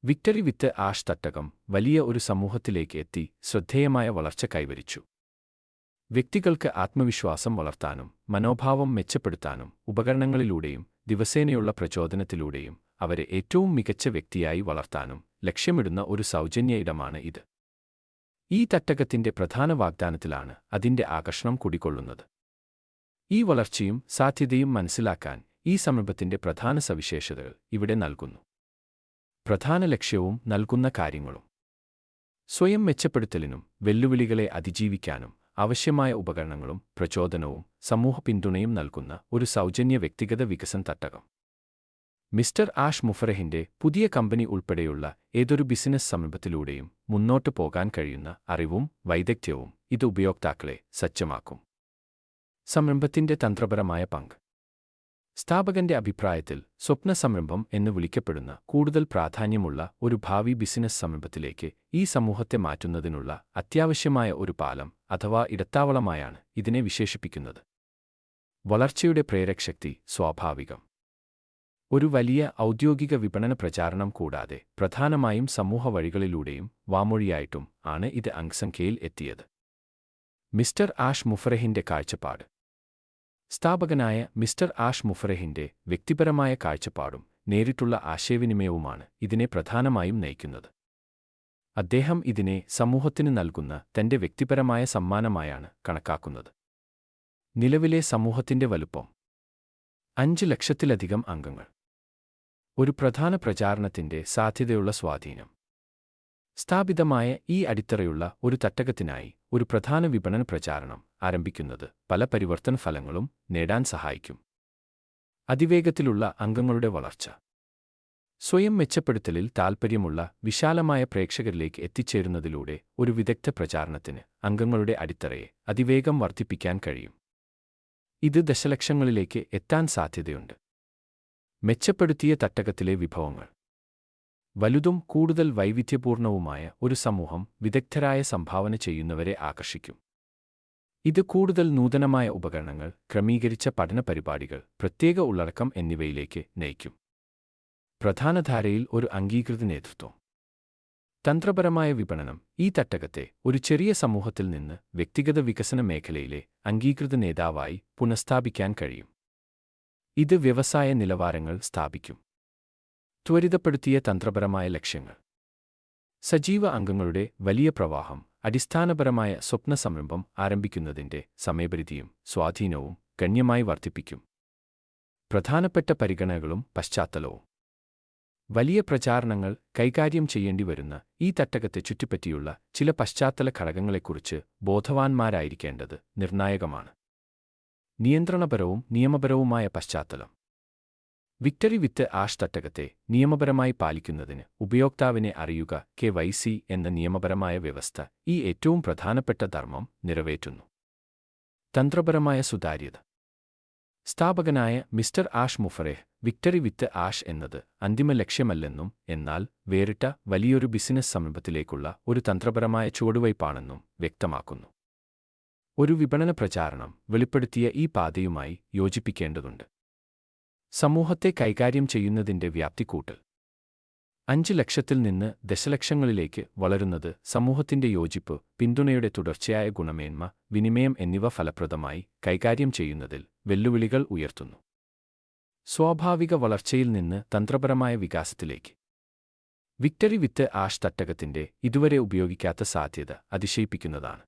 Victory വിത്ത് ash തട്ടകം വലിയ ഒരു സമൂഹത്തിലേക്ക് എത്തി ശ്രദ്ധേയമായ വളർച്ച കൈവരിച്ചു. വ്യക്തികൾക്ക് ആത്മവിശ്വാസം വളർത്താനും മനോഭാവം മെച്ചപ്പെടുത്താനും ഉപകരണങ്ങളിലൂടെയും ദിവസേനയുള്ള പ്രചോദനത്തിലൂടെയും അവരെ ഏറ്റവും മികച്ച വ്യക്തിയായി വളർത്താനും ലക്ഷ്യമിടുന്ന ഒരു സൗജന്യ ഇടമാണ് ഇത്. ഈ തട്ടകത്തിന്റെ പ്രധാന വാഗ്ദാനത്തിലാണ് അതിന്റെ ആകർഷണം കുടികൊള്ളുന്നത്. ഈ വളർച്ചയും സാധ്യതയും മനസ്സിലാക്കാൻ ഈ സംരംഭത്തിന്റെ പ്രധാന സവിശേഷതകൾ ഇവിടെ നൽകുന്നു. പ്രധാന ലക്ഷ്യവും നൽകുന്ന കാര്യങ്ങളും. സ്വയം മെച്ചപ്പെടുത്തലിനും വെല്ലുവിളികളെ അതിജീവിക്കാനും ആവശ്യമായ ഉപകരണങ്ങളും പ്രചോദനവും സമൂഹ പിന്തുണയും നൽകുന്ന ഒരു സൗജന്യ വ്യക്തിഗത വികസന തട്ടകം. മിസ്റ്റർ ആഷ് മുഫറഹിന്റെ പുതിയ കമ്പനി ഉൾപ്പെടെയുള്ള ഏതൊരു ബിസിനസ് സംരംഭത്തിലൂടെയും മുന്നോട്ട് പോകാൻ കഴിയുന്ന അറിവും വൈദഗ്ധ്യവും ഇത് ഉപയോക്താക്കളെ സജ്ജമാക്കും. സംരംഭത്തിന്റെ തന്ത്രപരമായ പങ്ക്. സ്ഥാപകന്റെ അഭിപ്രായത്തിൽ സ്വപ്ന സംരംഭം എന്ന് വിളിക്കപ്പെടുന്ന കൂടുതൽ പ്രാധാന്യമുള്ള ഒരു ഭാവി ബിസിനസ് സംരംഭത്തിലേക്ക് ഈ സമൂഹത്തെ മാറ്റുന്നതിനുള്ള അത്യാവശ്യമായ ഒരു പാലം അഥവാ ഇടത്താവളമായാണ് ഇതിനെ വിശേഷിപ്പിക്കുന്നത്. വളർച്ചയുടെ പ്രേരകശക്തി സ്വാഭാവികം. ഒരു വലിയ ഔദ്യോഗിക വിപണന പ്രചാരണം കൂടാതെ പ്രധാനമായും സമൂഹ വഴികളിലൂടെയും വാമൊഴിയായിട്ടും ആണ് ഇത് അംഗസംഖ്യയിൽ എത്തിയത്. മിസ്റ്റർ ആഷ് മുഫറഹിന്റെ കാഴ്ചപ്പാട്. സ്ഥാപകനായ മിസ്റ്റർ ആഷ് മുഫറഹിന്റെ വ്യക്തിപരമായ കാഴ്ചപ്പാടും നേരിട്ടുള്ള ആശയവിനിമയവുമാണ് ഇതിനെ പ്രധാനമായും നയിക്കുന്നത്. അദ്ദേഹം ഇതിനെ സമൂഹത്തിന് നൽകുന്ന തന്റെ വ്യക്തിപരമായ സമ്മാനമായാണ് കണക്കാക്കുന്നത്. നിലവിലെ സമൂഹത്തിന്റെ വലുപ്പം 5 ലക്ഷത്തിലധികം അംഗങ്ങൾ. ഒരു പ്രധാന പ്രചാരണത്തിന്റെ സാധ്യതയുള്ള സ്വാധീനം. സ്ഥാപിതമായ ഈ അടിത്തറയുള്ള ഒരു തട്ടകത്തിനായി ഒരു പ്രധാന വിപണന പ്രചാരണം ആരംഭിക്കുന്നത് പല പരിവർത്തന ഫലങ്ങളും നേടാൻ സഹായിക്കും. അതിവേഗത്തിലുള്ള അംഗങ്ങളുടെ വളർച്ച. സ്വയം മെച്ചപ്പെടുത്തലിൽ താൽപ്പര്യമുള്ള വിശാലമായ പ്രേക്ഷകരിലേക്ക് എത്തിച്ചേരുന്നതിലൂടെ ഒരു വിദഗ്ധ പ്രചാരണത്തിന് അംഗങ്ങളുടെ അടിത്തറയെ അതിവേഗം വർദ്ധിപ്പിക്കാൻ കഴിയും. ഇത് ദശലക്ഷങ്ങളിലേക്ക് എത്താൻ സാധ്യതയുണ്ട്. മെച്ചപ്പെടുത്തിയ തട്ടകത്തിലെ വിഭവങ്ങൾ. വലുതും കൂടുതൽ വൈവിധ്യപൂർണവുമായ ഒരു സമൂഹം വിദഗ്ധരായ സംഭാവന ചെയ്യുന്നവരെ ആകർഷിക്കും. ഇത് കൂടുതൽ നൂതനമായ ഉപകരണങ്ങൾ, ക്രമീകരിച്ച പഠന പരിപാടികൾ, പ്രത്യേക ഉള്ളടക്കം എന്നിവയിലേക്ക് നയിക്കും. പ്രധാനധാരയിൽ ഒരു അംഗീകൃത നേതൃത്വം. തന്ത്രപരമായ വിപണനം. ഈ തട്ടകത്തെ ഒരു ചെറിയ സമൂഹത്തിൽ നിന്ന് വ്യക്തിഗത വികസന മേഖലയിലെ അംഗീകൃത നേതാവായി പുനഃസ്ഥാപിക്കാൻ കഴിയും. ഇത് വ്യവസായ നിലവാരങ്ങൾ സ്ഥാപിക്കും. ത്വരിതപ്പെടുത്തിയ തന്ത്രപരമായ ലക്ഷ്യങ്ങൾ. സജീവ അംഗങ്ങളുടെ വലിയ പ്രവാഹം അടിസ്ഥാനപരമായ സ്വപ്ന സംരംഭം ആരംഭിക്കുന്നതിന്റെ സമയപരിധിയും സ്വാധീനവും ഗണ്യമായി വർദ്ധിപ്പിക്കും. പ്രധാനപ്പെട്ട പരിഗണനകളും പശ്ചാത്തലവും. വലിയ പ്രചാരണങ്ങൾ കൈകാര്യം ചെയ്യേണ്ടി വരുന്ന ഈ തട്ടകത്തെ ചുറ്റിപ്പറ്റിയുള്ള ചില പശ്ചാത്തല ഘടകങ്ങളെക്കുറിച്ച് ബോധവാന്മാരായിരിക്കേണ്ടത് നിർണായകമാണ്. നിയന്ത്രണപരവും നിയമപരവുമായ പശ്ചാത്തലം. വിക്ടറി വിത്ത് ആഷ് തട്ടകത്തെ നിയമപരമായി പാലിക്കുന്നതിന് ഉപയോക്താവിനെ അറിയുക KYC എന്ന നിയമപരമായ വ്യവസ്ഥ ഈ ഏറ്റവും പ്രധാനപ്പെട്ട ധർമ്മം നിറവേറ്റുന്നു. തന്ത്രപരമായ സുതാര്യത. സ്ഥാപകനായ മിസ്റ്റർ ആഷ് മുഫറഹ് വിക്ടറി വിത്ത് ആഷ് എന്നത് അന്തിമ ലക്ഷ്യമല്ലെന്നും എന്നാൽ വേറിട്ട വലിയൊരു ബിസിനസ് സംരംഭത്തിലേക്കുള്ള ഒരു തന്ത്രപരമായ ചുവടുവയ്പ്പാണെന്നും വ്യക്തമാക്കുന്നു. ഒരു വിപണന പ്രചാരണം വെളിപ്പെടുത്തിയ ഈ പാതയുമായി യോജിപ്പിക്കേണ്ടതുണ്ട്. സമൂഹത്തെ കൈകാര്യം ചെയ്യുന്നതിന്റെ വ്യാപ്തി കൂട്ടൽ. 5 ലക്ഷത്തിൽ നിന്ന് ദശലക്ഷങ്ങളിലേക്ക് വളരുന്നത് സമൂഹത്തിന്റെ യോജിപ്പ്, പിന്തുണയുടെ തുടർച്ചയായ ഗുണമേന്മ, വിനിമയം എന്നിവ ഫലപ്രദമായി കൈകാര്യം ചെയ്യുന്നതിൽ വെല്ലുവിളികൾ ഉയർത്തുന്നു. സ്വാഭാവിക വളർച്ചയിൽ നിന്ന് തന്ത്രപരമായ വികാസത്തിലേക്ക്. വിക്ടറി വിത്ത് ആഷ് തട്ടകത്തിന്റെ ഇതുവരെ ഉപയോഗിക്കാത്ത സാധ്യത അതിശയിപ്പിക്കുന്നതാണ്.